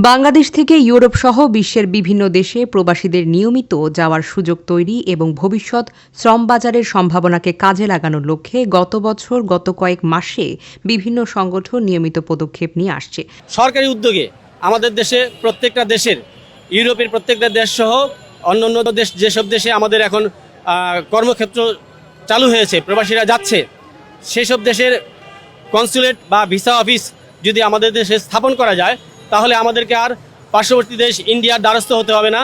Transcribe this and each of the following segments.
বাংলাদেশ থেকে ইউরোপ সহ বিশ্বের বিভিন্ন দেশে প্রবাসীদের নিয়মিত যাওয়ার সুযোগ তৈরি এবং ভবিষ্যৎ শ্রম বাজারের সম্ভাবনাকে কাজে লাগানোর লক্ষ্যে গত কয়েক মাসে বিভিন্ন সংগঠন নিয়মিত পদক্ষেপ নিয়ে আসছে। সরকারি উদ্যোগে আমাদের দেশে প্রত্যেকটা দেশের ইউরোপের প্রত্যেকটা দেশ সহ অন্যান্য দেশ যেসব দেশে আমাদের এখন কর্মক্ষেত্র চালু হয়েছে, প্রবাসীরা যাচ্ছে, সেসব দেশের কনসুলেট বা ভিসা অফিস যদি আমাদের দেশে স্থাপন করা যায় তাহলে আমাদেরকে আর পার্শ্ববর্তী দেশ ইন্ডিয়ার দ্বারস্থ হতে হবে না।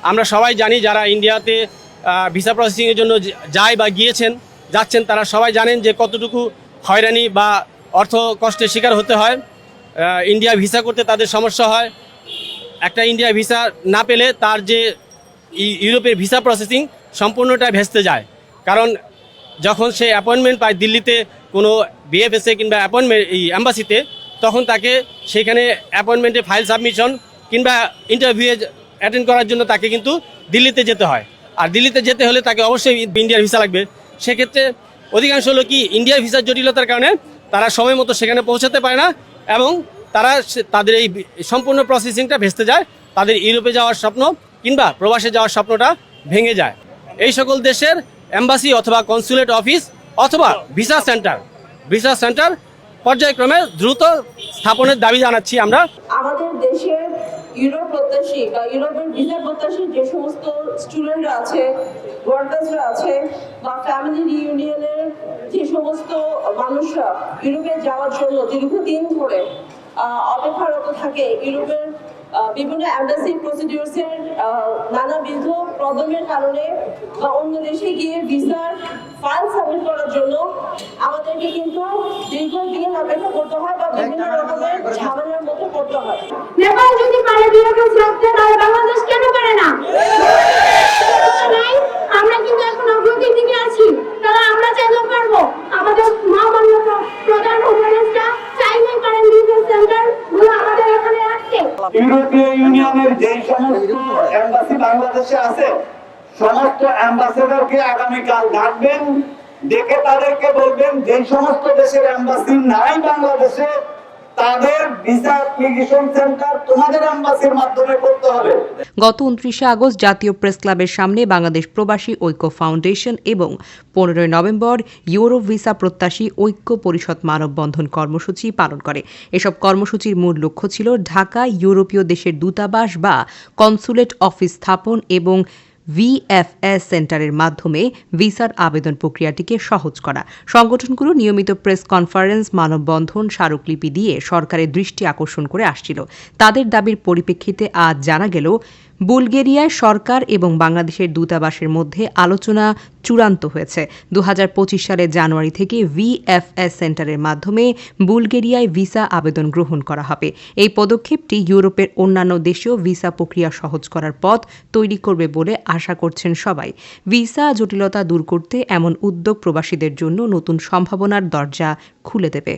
আমরা সবাই জানি যারা ইন্ডিয়াতে ভিসা প্রসেসিংয়ের জন্য যায় বা যাচ্ছেন তারা সবাই জানেন যে কতটুকু হয়রানি বা অর্থ কষ্টের শিকার হতে হয়। ইন্ডিয়া ভিসা করতে তাদের সমস্যা হয়। একটা ইন্ডিয়া ভিসা না পেলে তার যে ইউরোপের ভিসা প্রসেসিং সম্পূর্ণটা ভেস্তে যায়। কারণ যখন সে অ্যাপয়েন্টমেন্ট পায় দিল্লিতে কোনো বিএফএসএ কিংবা অ্যাম্বাসিতে, তখন তাকে সেখানে অ্যাপয়েন্টমেন্টে ফাইল সাবমিশন কিংবা ইন্টারভিউ অ্যাটেন্ড করার জন্য তাকে কিন্তু দিল্লিতে যেতে হয়। আর দিল্লিতে যেতে হলে তাকে অবশ্যই ইন্ডিয়ার ভিসা লাগবে। সেক্ষেত্রে অধিকাংশ লোকই ইন্ডিয়ার ভিসার জটিলতার কারণে তারা সময় মতো সেখানে পৌঁছাতে পারে না এবং তাদের এই সম্পূর্ণ প্রসেসিংটা ভেস্তে যায়। তাদের ইউরোপে যাওয়ার স্বপ্ন কিংবা প্রবাসে যাওয়ার স্বপ্নটা ভেঙে যায়। এই সকল দেশের এম্বাসি অথবা কনসুলেট অফিস অথবা ভিসা সেন্টার পর্যায়ক্রমে দ্রুত স্থাপনের দাবি জানাচ্ছি আমরা। আমাদের দেশের ইউরোপ প্রত্যাশী বা ইউরোপের ভিসা প্রত্যাশী যে সমস্ত স্টুডেন্টরা আছে, ওয়ার্কার্সরা আছে বা ফ্যামিলি রিইউনিয়নের যে সমস্ত মানুষরা ইউরোপে যাওয়ার জন্য দীর্ঘদিন ধরে অপেক্ষারত থাকে, ইউরোপের বিভিন্ন অ্যাম্বাসি প্রসিডিউরসের নানাবিধ প্রবলেমের কারণে বা অন্য দেশে গিয়ে ভিসার ফাইল সাবমিট করার জন্য আমাদেরকে কিন্তু দীর্ঘদিন অপেক্ষা করতে হয় বা বিভিন্ন রকমের ঝামেলার মধ্যে পড়তে হয়। নেপাল যদি পারে বিউরোক্রেসি রাখতে, তাহলে বাংলাদেশ কেন পারে না? আমরা কিন্তু এখন অগ্রগতির দিকে আছি, তাহলে আমরা চাইলেও পারবো। আমাদের মহামান্য প্রধান উপদেষ্টা চাইলে পারেন ভিসা সেন্টার গুলো আমাদের এখানে রাখতে। ইউরোপীয় ইউনিয়নের যেই সমস্ত এম্বাসি বাংলাদেশে আছে, সমস্ত অ্যাম্বাসেডরকে আগামীকাল ডাকবেন, ডেকে তাদেরকে বলবেন যে সমস্ত দেশের এম্বাসি নাই বাংলাদেশে তাদের ভিসা অ্যাপ্লিকেশন সেন্টার তোমাদের এম্বাসির মাধ্যমে করতে হবে। গত 29 আগস্ট জাতীয় প্রেস ক্লাবের সামনে বাংলাদেশ প্রবাসী ঐক্য ফাউন্ডেশন এবং 15 নভেম্বর ইউরোপ ভিসা প্রত্যাশী ঐক্য পরিষদ মানববন্ধন কর্মসূচি পালন করে। এসব কর্মসূচির মূল লক্ষ্য ছিল ঢাকায় ইউরোপীয় দেশের দূতাবাস বা কনসুলেট অফিস স্থাপন এবং ভিএফএস সেন্টারের মাধ্যমে ভিসার আবেদন প্রক্রিয়াটিকে সহজ করা। সংগঠনগুলো নিয়মিত প্রেস কনফারেন্স, মানববন্ধন, স্মারকলিপি দিয়ে সরকারের দৃষ্টি আকর্ষণ করে আসছিল। তাদের দাবির পরিপ্রেক্ষিতে আজ জানা গেল বুলগেরিয়ায় সরকার এবং বাংলাদেশের দূতাবাসের মধ্যে আলোচনা চূড়ান্ত হয়েছে। 2025 সালের জানুয়ারি থেকে ভিএফএস সেন্টারের মাধ্যমে বুলগেরিয়ায় ভিসা আবেদন গ্রহণ করা হবে। এই পদক্ষেপটি ইউরোপের অন্যান্য দেশেও ভিসা প্রক্রিয়া সহজ করার পথ তৈরি করবে বলে আশা করছেন সবাই। ভিসা জটিলতা দূর করতে এমন উদ্যোগ প্রবাসীদের জন্য নতুন সম্ভাবনার দরজা খুলে দেবে।